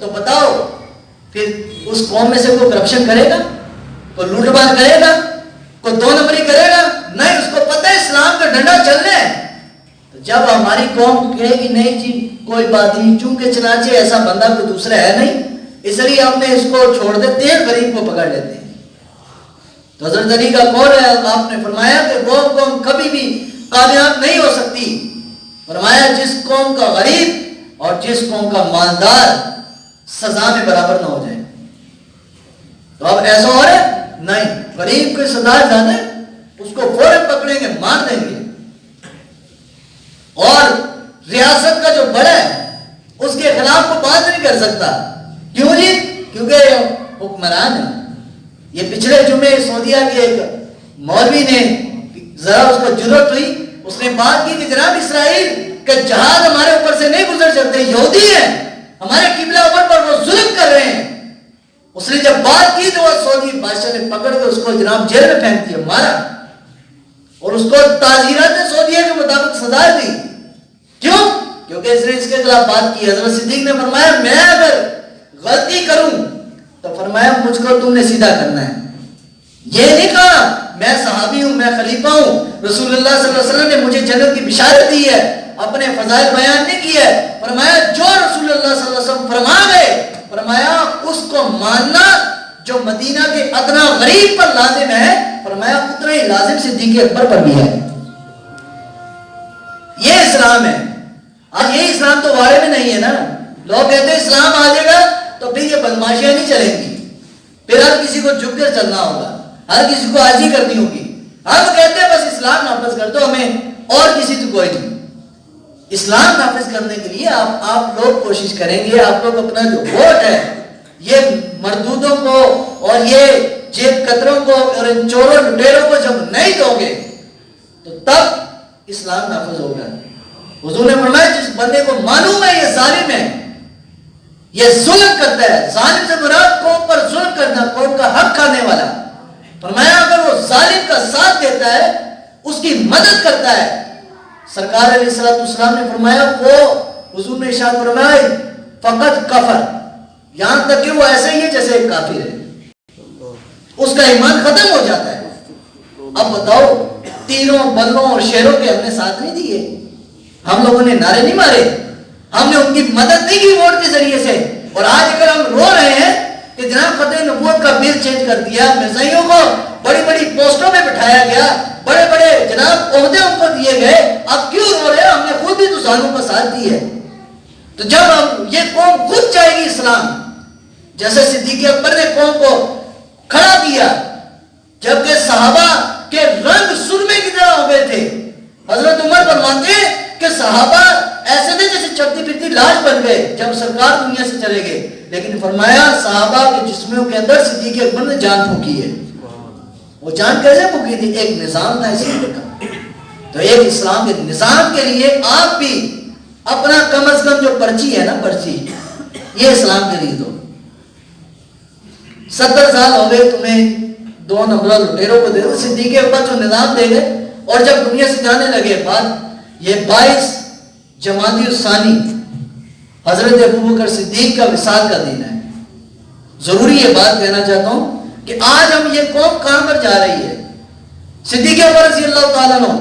تو بتاؤ پھر اس قوم میں سے کوئی کرپشن کرے گا, کوئی لوٹ مار کرے گا, کوئی دو نمبری کرے گا؟ نہیں, اس کو پتہ ہے اسلام کا ڈنڈا چلنا ہے. تو جب ہماری قوم کہے گی نہیں جی کوئی بات نہیں, چونکہ چنانچہ ایسا بندہ کوئی دوسرا ہے نہیں, اس لیے ہم نے اس کو چھوڑ دیتے ہیں, غریب کو پکڑ لیتے ہیں. تو حضرت علی کا قول ہے, آپ نے فرمایا کہ وہ قوم کبھی بھی کامیاب نہیں ہو سکتی. فرمایا جس قوم کا غریب اور جس قوم کا مالدار سزا میں برابر نہ ہو جائے. تو اب ایسا ہو رہا ہے نہیں, غریب کی سزا جانے اس کو فوراً پکڑیں گے, مار دیں گے. اور ریاست کا جو بڑا ہے اس کے خلاف کو بات نہیں کر سکتا. کیوں جی؟ کیونکہ حکمران ہے. یہ پچھلے جمعے سعودیہ کے ایک مولوی نے ذرا اس کو جرأت ہوئی, اس نے بات کی کہ جناب اسرائیل کے جہاز ہمارے اوپر سے نہیں گزر سکتے, یہودی ہیں, ہمارے قبلہ اوپر پر وہ ظلم کر رہے ہیں. اس نے جب بات کی تو وہ سعودی بادشاہ نے پکڑ کے اس کو جناب جیل میں پھینک دیا, مارا, اور اس کو تعزیرات سعودیہ کے مطابق سزا دی. کیوں؟ کیونکہ اس نے اس کے خلاف بات کی. حضرت صدیق نے فرمایا میں اگر غلطی کروں تو فرمایا مجھ کو تم نے سیدھا کرنا ہے. یہ نہیں کہا میں صحابی ہوں, میں خلیفہ ہوں, رسول اللہ صلی اللہ علیہ وسلم نے مجھے جنت کی بشارت دی ہے, اپنے فضائل بیان نہیں کی ہے. فرمایا جو رسول اللہ صلی اللہ علیہ وسلم فرما گئے, فرمایا اس کو ماننا جو مدینہ کے ادنا غریب پر لازم ہے, فرمایا اتنا ہی لازم صدیق اکبر پر بھی ہے. یہ اسلام ہے. آج یہ اسلام تو وارے میں نہیں ہے نا. لوگ کہتے ہیں اسلام آ جائے گا تو پھر یہ بدماشیاں نہیں چلیں گی, پھر ہر کسی کو جھک کر چلنا ہوگا, ہر کسی کو عاجزی کرنی ہوگی. ہم کہتے ہیں بس اسلام نافذ کر دو, ہمیں اور کسی سے کوئی نہیں. اسلام نافذ کرنے کے لیے آپ لوگ کوشش کریں گے, آپ لوگ اپنا جو ووٹ ہے یہ مردودوں کو اور یہ جیب کتروں کو اور ان چوروں لٹیروں کو جب نہیں دو گے تو تب اسلام نافذ ہوگا. حضور نے فرمایا جس بندے کو معلوم ہے یہ ظالم ہے, یہ ظلم کرتا ہے, ظالم سے مراد قوم پر ظلم کرنا, قوم کا حق کھانے والا. فرمایا اگر وہ ظالم کا ساتھ دیتا ہے, اس کی مدد کرتا ہے, سرکار علیہ السلام نے فرمایا وہ حضور نے ارشاد فرمایا فقط کفر, یہاں تک کہ وہ ایسے ہی ہے جیسے ایک کافر ہے, اس کا ایمان ختم ہو جاتا ہے. اب بتاؤ تیروں بلوں اور شیروں کے ہم نے ساتھ نہیں دیے, ہم لوگوں نے نعرے نہیں مارے, ہم نے ان کی مدد نہیں کی ووٹ کے ذریعے سے. اور آج اگر ہم رو رہے ہیں کہ جناب فتح نبوت کا بل چینج کر دیا, مرزائیوں کو بڑی بڑی پوسٹوں میں بٹھایا گیا, بڑے بڑے جناب عہدے ان کو دیے گئے, اب کیوں رو رہے ہیں؟ ہم نے خود بھی تو ظالموں کا ساتھ دی ہے. تو جب ہم یہ قوم خود چاہے گی اسلام, جیسے صدیق اکبر نے قوم کو کھڑا کیا, جبکہ صحابہ کے رنگ سرمے کی طرح ہو گئے تھے. حضرت عمر فرماتے ہیں کہ صحابہ ایسے تھے جیسے چلتی پھرتی لاش بن گئے جب سرکار دنیا سے چلے گئے, لیکن فرمایا صحابہ کے جسموں کے اندر صدیق اکبر نے جان پھونکی ہے. وہ جان کیسے پھونکی تھی؟ ایک نظام تھا اسی لیے. تو ایک اسلام کے نظام کے لیے آپ بھی اپنا کم از کم جو پرچی ہے نا, پرچی یہ اسلام کے لیے دو. 70 سال ہو گئے تمہیں 2 نمبر لٹیروں کو دے دو, صدیق اکبر جو نظام دے گئے. اور جب دنیا سے جانے لگے بعد یہ 22 جمادی الثانی حضرت ابوبکر صدیق کا وصال کا دن ہے. ضروری یہ بات کہنا چاہتا ہوں کہ آج ہم یہ قوم کہاں پر جا رہی ہے. صدیق اکبر رضی اللہ تعالیٰ عنہ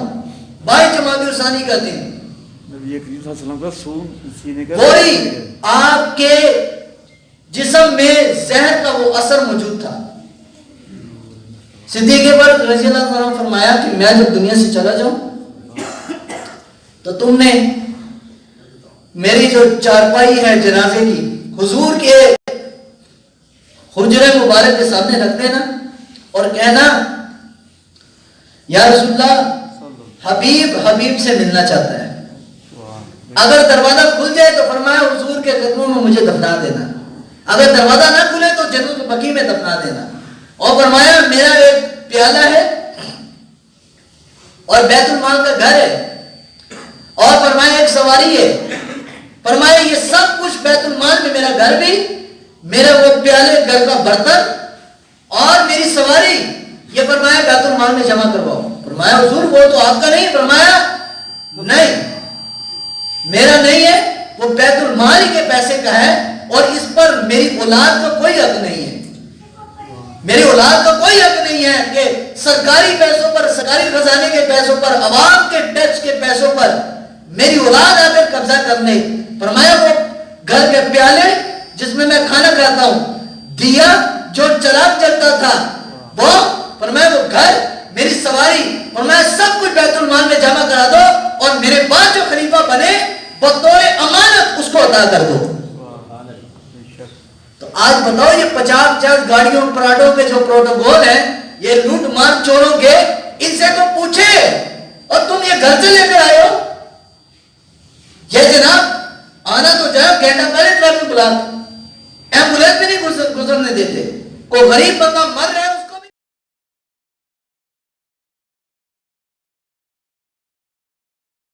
22 جمادی الثانی کا دن, کوئی آپ کے جسم میں زہر کا وہ اثر موجود تھا. صدیق اکبر رضی اللہ تعالیٰ عنہ فرمایا کہ میں جب دنیا سے چلا جاؤں تو تم نے میری جو چارپائی ہے جنازے کی حضور کے حجرے مبارک کے سامنے رکھ دینا اور کہنا یا رسول اللہ حبیب حبیب سے ملنا چاہتا ہے. اگر دروازہ کھل جائے تو فرمایا حضور کے قدموں میں مجھے دفنا دینا, اگر دروازہ نہ کھلے تو جنت بقیع میں دفنا دینا. اور فرمایا میرا ایک پیالہ ہے اور بیت المال کا گھر ہے, اور فرمایا ایک سواری ہے. فرمایا یہ سب کچھ بیت المال میں, میرا گھر بھی, میرا وہ پیالے گھر کا برتن اور میری سواری, یہ فرمایا بیت المال میں جمع کرواؤ. فرمایا حضور وہ تو آپ کا نہیں. فرمایا نہیں میرا نہیں ہے, وہ بیت المال کے پیسے کا ہے. اور اس پر میری اولاد کا کوئی حق نہیں ہے. میری اولاد کا کوئی حق نہیں ہے کہ سرکاری پیسوں پر, سرکاری خزانے کے پیسوں پر, عوام کے ٹیکس کے پیسوں پر میری اولاد آ کر قبضہ کرنے. فرمایا وہ گھر کے پیالے جس میں میں کھانا کھاتا ہوں, دیا جو چراغ جلتا تھا, وہ فرمایا وہ گھر, میری سواری, فرمایا سب کچھ بیت المال میں جمع کرا دو اور میرے بعد جو خلیفہ بنے بطور امانت اس کو عطا کر دو. تو آج بتاؤ یہ 50 گاڑیوں پراڈوں کے جو پروٹوکول ہیں, یہ لوٹ مار چوروں کے, ان سے تو پوچھے اور تم یہ گھر سے لے کر آئے ہو. یہ جناب آنا تو جائے, گھنٹہ پہلے ٹریفک بلاک, ایمبولینس بھی نہیں گزرنے دیتے. کوئی غریب بندہ مر رہا ہے